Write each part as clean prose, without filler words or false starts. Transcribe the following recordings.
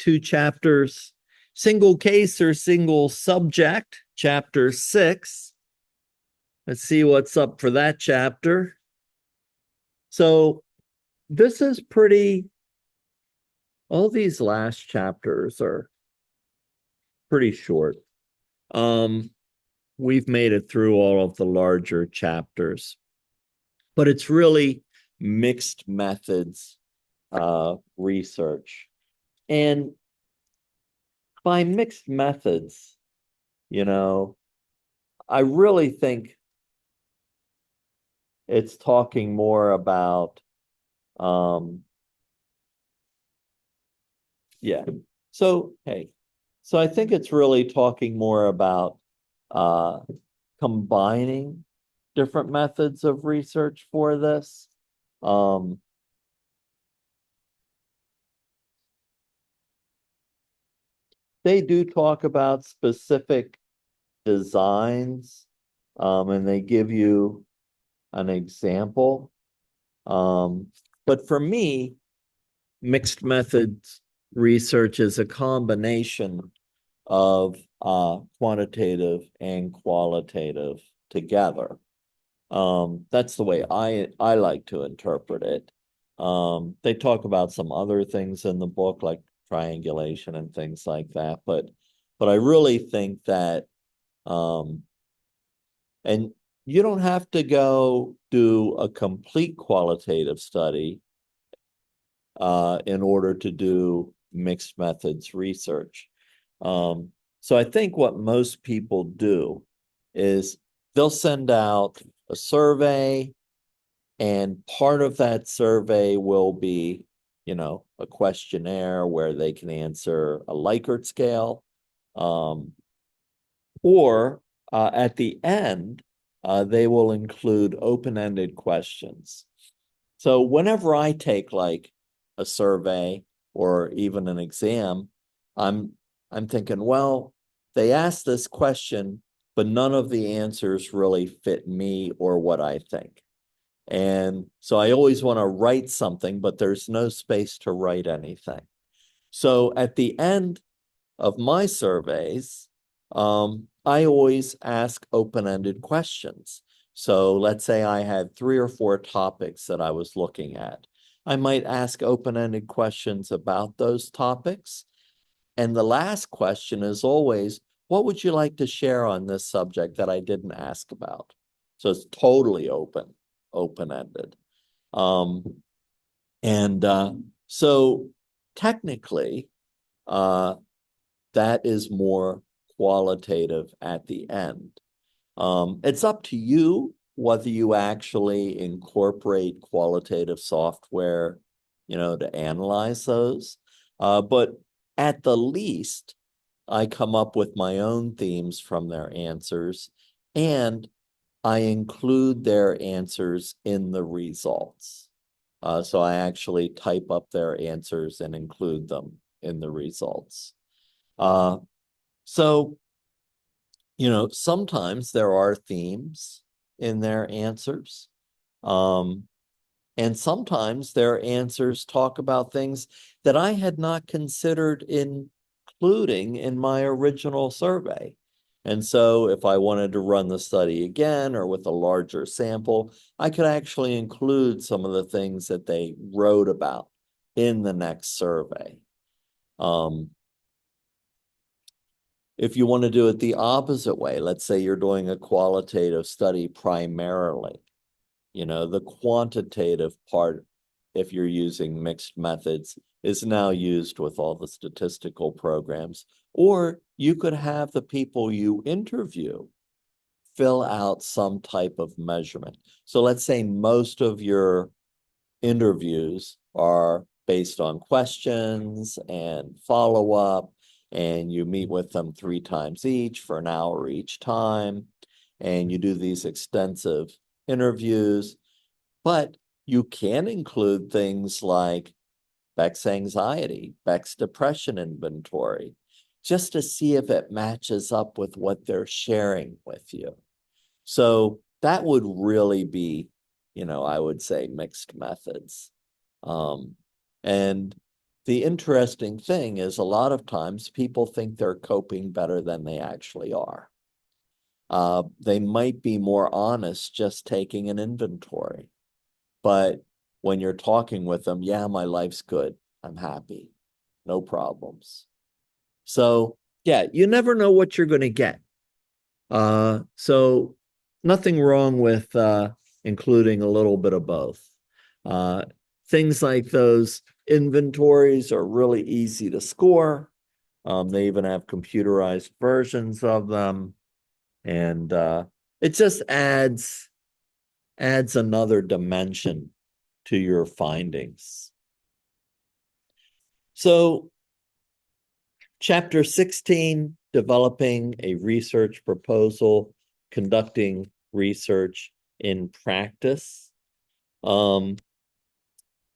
two chapters, single case or single subject, chapter 6. Let's see what's up for that chapter. So this is all these last chapters are pretty short. We've made it through all of the larger chapters, but it's really mixed methods research. And by mixed methods, I really think it's talking more about, yeah. So, hey, so I think it's really talking more about combining different methods of research for this. They do talk about specific designs, and they give you an example. But for me, mixed methods research is a combination of quantitative and qualitative together. That's the way I like to interpret it. They talk about some other things in the book, like triangulation and things like that, but I really think that and you don't have to go do a complete qualitative study in order to do mixed methods research. So I think what most people do is they'll send out a survey, and part of that survey will be, a questionnaire where they can answer a Likert scale. Or at the end, they will include open-ended questions. So whenever I take like a survey or even an exam, I'm thinking, well, they asked this question, but none of the answers really fit me or what I think. And so I always want to write something, but there's no space to write anything. So at the end of my surveys, I always ask open-ended questions. So let's say I had 3 or 4 topics that I was looking at. I might ask open-ended questions about those topics. And the last question is always, what would you like to share on this subject that I didn't ask about? So it's totally open-ended. So technically, that is more qualitative at the end. It's up to you whether you actually incorporate qualitative software, to analyze those. But at the least, I come up with my own themes from their answers, and I include their answers in the results. So I actually type up their answers and include them in the results. So, sometimes there are themes in their answers. And sometimes their answers talk about things that I had not considered including in my original survey. And so if I wanted to run the study again or with a larger sample, I could actually include some of the things that they wrote about in the next survey. If you want to do it the opposite way, let's say you're doing a qualitative study primarily, the quantitative part, if you're using mixed methods, is now used with all the statistical programs. Or you could have the people you interview fill out some type of measurement. So let's say most of your interviews are based on questions and follow-up, and you meet with them 3 times each for an hour each time, and you do these extensive interviews. But you can include things like Beck's anxiety, Beck's depression inventory, just to see if it matches up with what they're sharing with you. So that would really be, I would say mixed methods. And the interesting thing is a lot of times people think they're coping better than they actually are. They might be more honest just taking an inventory. But when you're talking with them, yeah, my life's good. I'm happy. No problems. So yeah, you never know what you're going to get. So nothing wrong with including a little bit of both. Uh, Things like those inventories are really easy to score. They even have computerized versions of them, and it just adds another dimension to your findings. So, chapter 16, developing a research proposal, conducting research in practice.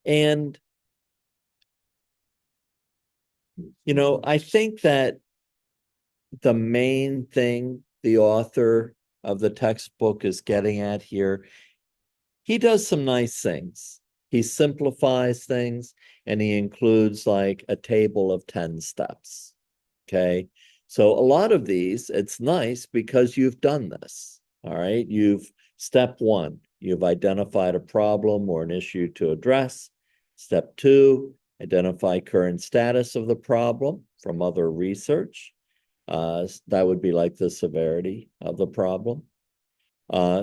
And, I think that the main thing the author of the textbook is getting at here, he does some nice things. He simplifies things and he includes like a table of 10 steps. Okay. So a lot of these, it's nice because you've done this. All right. Step one, you've identified a problem or an issue to address. Step two, identify current status of the problem from other research. That would be like the severity of the problem.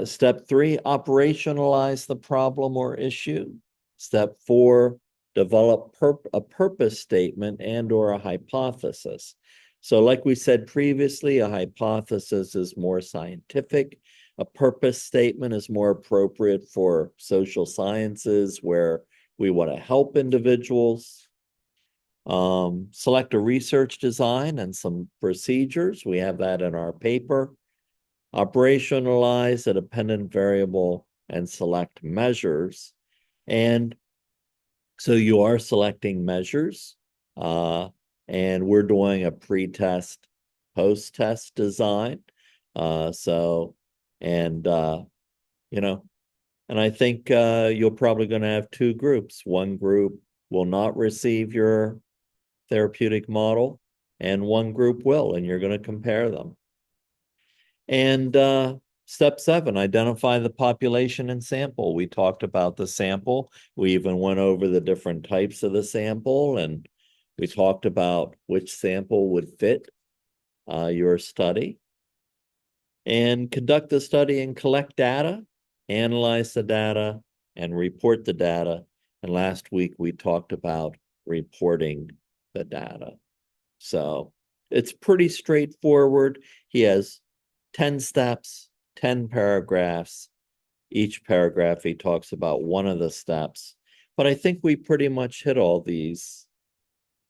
Step three, operationalize the problem or issue. Step four, develop a purpose statement and or a hypothesis. So like we said previously, a hypothesis is more scientific. A purpose statement is more appropriate for social sciences where we want to help individuals. Select a research design and some procedures. We have that in our paper. Operationalize a dependent variable and select measures. And so you are selecting measures, and we're doing a pre-test, post-test design. So, and, and I think you're probably going to have two groups. One group will not receive your therapeutic model, and one group will, and you're going to compare them. And step 7, identify the population and sample. We talked about the sample. We even went over the different types of the sample, and we talked about which sample would fit your study. And conduct the study and collect data, analyze the data, and report the data. And last week we talked about reporting the data. So it's pretty straightforward. He has 10 steps, 10 paragraphs. Each paragraph, he talks about one of the steps. But I think we pretty much hit all these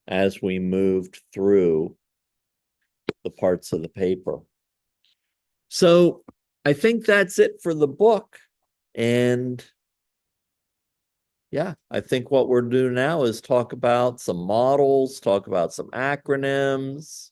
as we moved through the parts of the paper. So I think that's it for the book. And yeah, I think what we're doing now is talk about some models, talk about some acronyms.